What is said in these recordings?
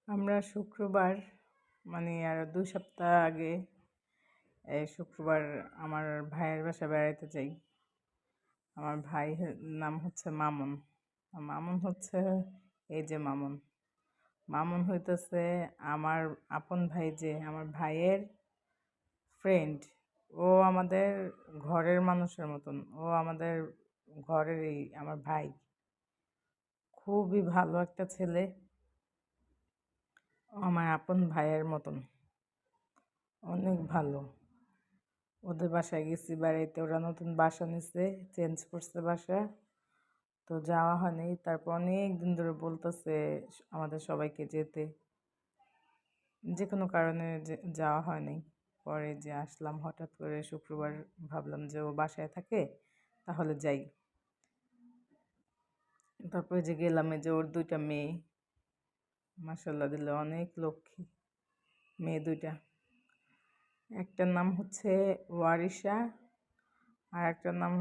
আমরা শুক্রবার আর 2 সপ্তাহ আগে শুক্রবার আমার ভাইয়ের বাসায় বেড়াইতে যাই। আমার নাম হচ্ছে মামুন। মামুন হচ্ছে এই যে মামুন। মামুন হইতেছে আমার আপন ভাই, যে আমার ভাইয়ের ফ্রেন্ড। ও আমাদের ঘরের মানুষের মতন, ও আমাদের ঘরেরই আমার ভাই। খুবই ভালো একটা ছেলে, ও আমার আপন ভাইয়ের মতন, অনেক ভালো। ওদের বাসায় গেছি বেড়াইতে, ওরা নতুন বাসা নিছে, চেঞ্জ করছে বাসা, তো যাওয়া হয়নি। তারপর অনেক দিন ধরে বলতেছে আমাদের সবাইকে যেতে, যে কোনো কারণে যাওয়া হয়নি। পরে যে আসলাম হঠাৎ করে শুক্রবার, ভাবলাম যে ও বাসায় থাকে তাহলে যাই। তারপরে যে গেলাম, যে ওর 2টা মেয়ে, মাশাল্লাহ দিলে অনেক লক্ষ্মী মেয়ে 2টা। একটার নাম হচ্ছে ওয়ারিশা, আর একটার নাম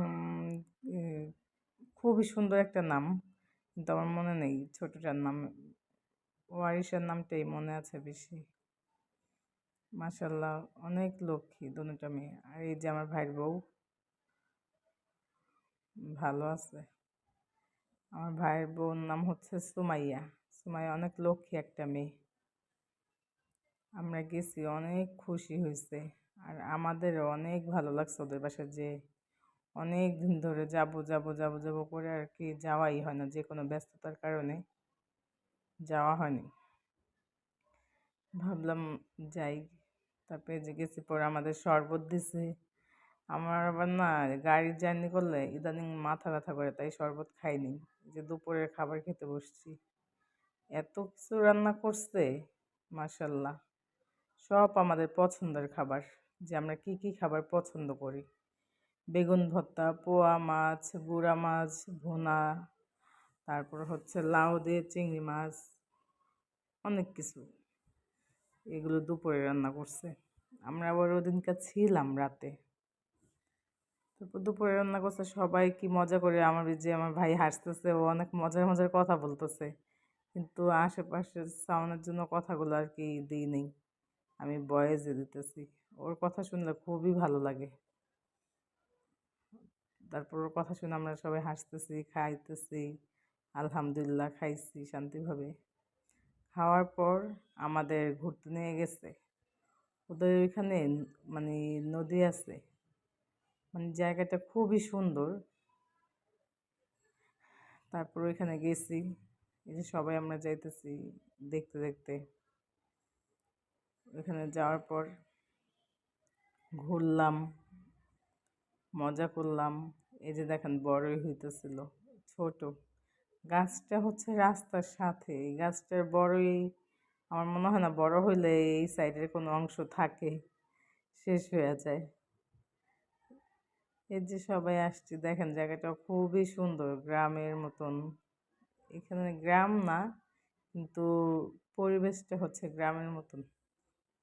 খুবই সুন্দর একটা নাম, কিন্তু আমার মনে নেই ছোটটার নাম। ওয়ারিশার নামটাই মনে আছে বেশি। মাশাল্লাহ অনেক লক্ষ্মী 2টা মেয়ে। আর এই যে আমার ভাইয়ের বউ, ভালো আছে। আমার ভাইয়ের বউর নাম হচ্ছে সুমাইয়া। সুমাইয়া অনেক লক্ষ্মী একটা মেয়ে। আমরা গেছি, অনেক খুশি হয়েছে, আর আমাদেরও অনেক ভালো লাগছে ওদের বাসায়। যে অনেক দিন ধরে যাবো যাবো যাবো যাবো করে আর কি যাওয়াই হয় না, যে কোনো ব্যস্ততার কারণে যাওয়া হয়নি। ভাবলাম যাই। তারপরে যে গেছি, পরে আমাদের শরবত দিছে। আমার আবার না, গাড়ির জার্নি করলে ইদানিং মাথা ব্যথা করে, তাই শরবত খাইনি। যে দুপুরের খাবার খেতে বসছি, এত কিছু রান্না করছে মাশাল্লাহ, সব আমাদের পছন্দের খাবার, যে আমরা কি কি খাবার পছন্দ করি। বেগুন ভর্তা, পোয়া মাছ, গুড়া মাছ ভুনা, তারপর হচ্ছে লাউ দিয়ে চিংড়ি মাছ, অনেক কিছু। এগুলো দুপুরে রান্না করছে। আমরা আবার ওদিনকার ছিলাম রাতে। তারপর দুপুরে রান্না করছে, সবাই কি মজা করে। আমার ভাই হাসতেছে, ও অনেক মজার মজার কথা বলতেছে, কিন্তু আশেপাশের সাউন্ডের জন্য কথাগুলো আর কি দিই নেই, আমি ভয়েসে দিতেছি। ওর কথা শুনলে খুবই ভালো লাগে। তারপর ওর কথা শুনে আমরা সবাই হাসতেছি, খাইতেছি, আলহামদুলিল্লাহ খাইছি শান্তিভাবে। খাওয়ার পর আমাদের ঘুরতে নিয়ে গেছে। ওদের ওইখানে মানে নদী আছে, জায়গাটা খুবই সুন্দর। তারপর ওইখানে গেছি, এই যে সবাই আমরা যাইতেছি দেখতে দেখতে। ওইখানে যাওয়ার পর ঘুরলাম, মজা করলাম। এই যে দেখেন বড়ই হইতেছিল, ছোট গাছটা হচ্ছে রাস্তার সাথে। এই গাছটার বড়ই আমার মনে হয় না বড় হইলে এই সাইডের কোনো অংশ থাকে, শেষ হয়ে যায়। এই যে সবাই আসছি, দেখেন জায়গাটা খুবই সুন্দর, গ্রামের মতন। এখানে গ্রাম না, কিন্তু পরিবেশটা হচ্ছে গ্রামের মতন,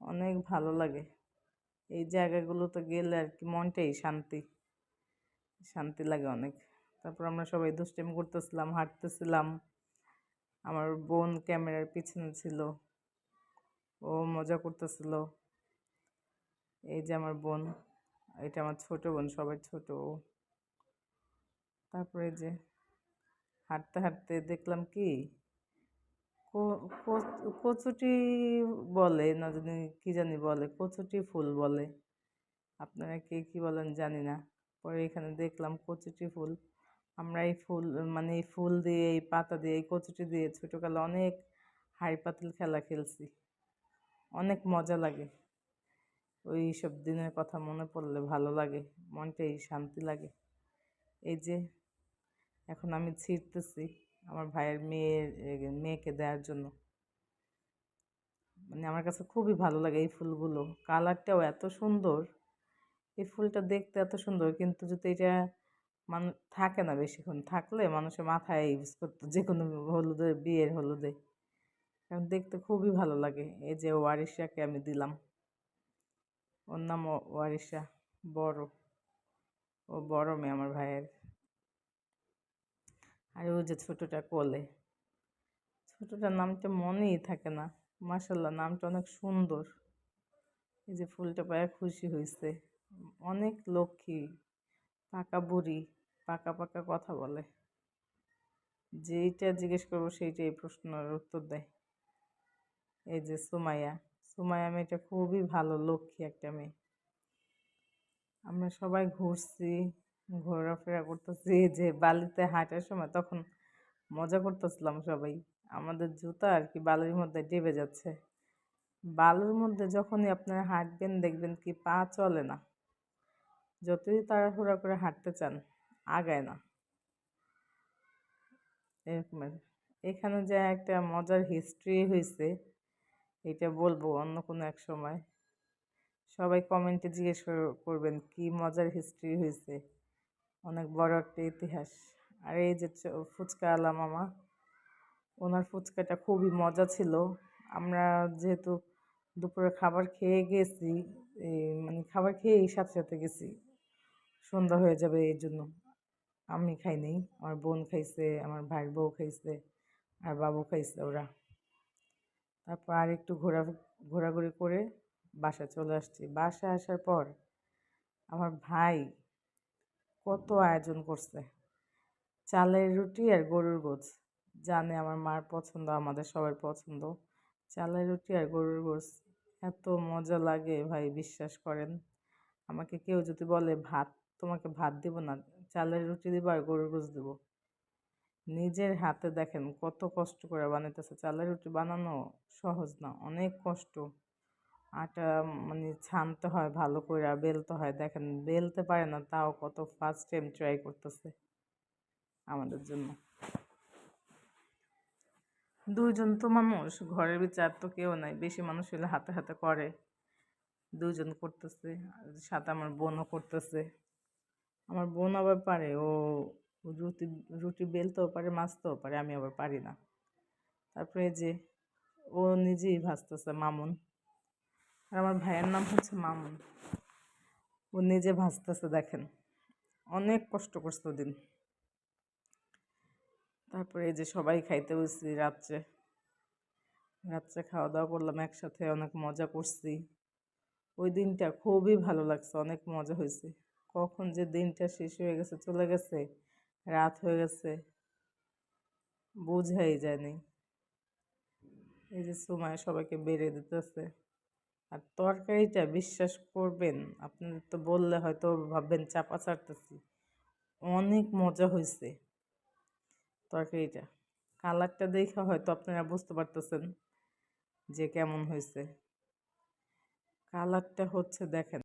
অনেক ভালো লাগে। এই জায়গাগুলোতে গেলে আর কি মনটাই শান্তি শান্তি লাগে অনেক। তারপর আমরা সবাই দুষ্টামি করতেছিলাম, হাঁটতেছিলাম। আমার বোন ক্যামেরার পিছনে ছিল, ও মজা করতেছিল। এই যে আমার বোন, এটা আমার ছোট বোন, সবাই ছোট ও। তারপরে যে হাঁটতে হাঁটতে দেখলাম কি কচুটি বলে না জানি, কি জানি বলে, কচুটি ফুল বলে। আপনারা কে কি বলেন জানি না। পরে এখানে দেখলাম কচুটি ফুল। আমরা এই ফুল এই ফুল দিয়ে, এই পাতা দিয়ে, এই কচুটি দিয়ে ছোটকালে অনেক হাঁড়ি পাতিল খেলা খেলছি, অনেক মজা লাগে। ওই সব দিনের কথা মনে পড়লে ভালো লাগে, মনটাই শান্তি লাগে। এই যে এখন আমি ছিঁড়তেছি আমার ভাইয়ের মেয়েকে দেওয়ার জন্য। আমার কাছে খুবই ভালো লাগে এই ফুলগুলো, কালারটাও এত সুন্দর। এই ফুলটা দেখতে এত সুন্দর, কিন্তু যদি এটা মানুষ থাকে না বেশিক্ষণ, থাকলে মানুষের মাথায় ইউজ করতো যে কোনো হলুদে, বিয়ের হলুদে। কারণ দেখতে খুবই ভালো লাগে। এই যে ওয়ারিশাকে আমি দিলাম, ওর নাম ওয়ারিশা, বড়, ও বড় মেয়ে আমার ভাইয়ের। আর ওই যে ছোটটা কোলে, ছোটটার নামটা মনেই থাকে না। মাশাল্লাহ, নামটা অনেক সুন্দর। এই যে ফুলটা পায়া খুশি হয়েছে। অনেক লক্ষ্মী, পাকা বুড়ি, পাকা পাকা কথা বলে। যেইটা জিজ্ঞেস করবো সেইটাই এই প্রশ্নের উত্তর দেয়। এই যে সুমাইয়া, সুমাইয়া মেয়েটা খুবই ভালো, লক্ষ্মী একটা মেয়ে। আমরা সবাই ঘুরছি, ঘোরাফেরা করতেছি। এই যে বালিতে হাঁটার সময় তখন মজা করতেছিলাম সবাই। আমাদের জুতা আর কি বালির মধ্যে ডেবে যাচ্ছে। বালুর মধ্যে যখনই আপনারা হাঁটবেন দেখবেন কি পা চলে না, যতই তাড়াহুড়া করে হাঁটতে চান আগায় না, এরকম আর কি। এখানে যে একটা মজার হিস্ট্রি হয়েছে, এটা বলবো অন্য কোনো এক সময়। সবাই কমেন্টে জিজ্ঞেস করবেন কি মজার হিস্ট্রি হয়েছে, অনেক বড় একটা ইতিহাস। আর এই যে ফুচকা আলা মামা, ওনার ফুচকাটা খুবই মজা ছিল। আমরা যেহেতু দুপুরে খাবার খেয়ে গেছি, মানে খাবার খেয়েই সাথে সাথে গেছি, সন্ধ্যা হয়ে যাবে এই জন্য। আমি খাই নাই, আমার বোন খাইছে, আমার ভাইয়ের বউ খাইছে, আর বাবু খাইছে ওরা। তারপর আর একটু ঘোরাঘুরি করে বাসায় চলে আসছি। বাসায় আসার পর আমার ভাই কত আয়োজন করছে, চালের রুটি আর গরুর গোছ। জানে আমার মার পছন্দ, আমাদের সবার পছন্দ চালের রুটি আর গরুর গোছ। এত মজা লাগে ভাই, বিশ্বাস করেন। আমাকে কেউ যদি বলে ভাত, তোমাকে ভাত দিব না, চালের রুটি দিব আর গরুর গোছ দিব। নিজের হাতে দেখেন কত কষ্ট করে বানাইতেছে। চালের রুটি বানানো সহজ না, অনেক কষ্ট। আটা মানে ছানতে হয় ভালো করে, বেলতে হয়। দেখেন বেলতে পারে না, তাও কত ফার্স্ট টাইম ট্রাই করতেছে আমাদের জন্য। দুইজন তো মানুষ, ঘরের ভিতরে আর তো কেউ নাই, বেশি মানুষ হলে হাতে হাতে করে। দুইজন করতেছে, সাথে আমার বোনও করতেছে। আমার বোন আবার পারে, ও রুটি রুটি বেলতেও পারে, মাছতেও পারে, আমি আবার পারি না। তারপরে যে ও নিজেই ভাজতেছে, মামুন। আর আমার ভাইয়ের নাম হচ্ছে মামুন, ও নিজে ভাজতেছে দেখেন। অনেক কষ্ট করছে ওদিন। তারপরে এই যে সবাই খাইতে বসছি রাত্রে। রাত্রে খাওয়া দাওয়া করলাম একসাথে, অনেক মজা করছি। ওই দিনটা খুবই ভালো লাগছে, অনেক মজা হয়েছে। কখন যে দিনটা শেষ হয়ে গেছে, চলে গেছে, রাত হয়ে গেছে, বোঝাই যায়নি। এই যে সুমায় সবাইকে বেড়ে দিতেছে। আর তরকারিটা বিশ্বাস করবেন, আপনাদের তো বললে হয়তো ভাববেন চাপা ছাড়তেছি, অনেক মজা হয়েছে তরকারিটা। কালারটা দেখে হয়তো আপনারা বুঝতে পারতেছেন যে কেমন হয়েছে। কালারটা হচ্ছে দেখেন।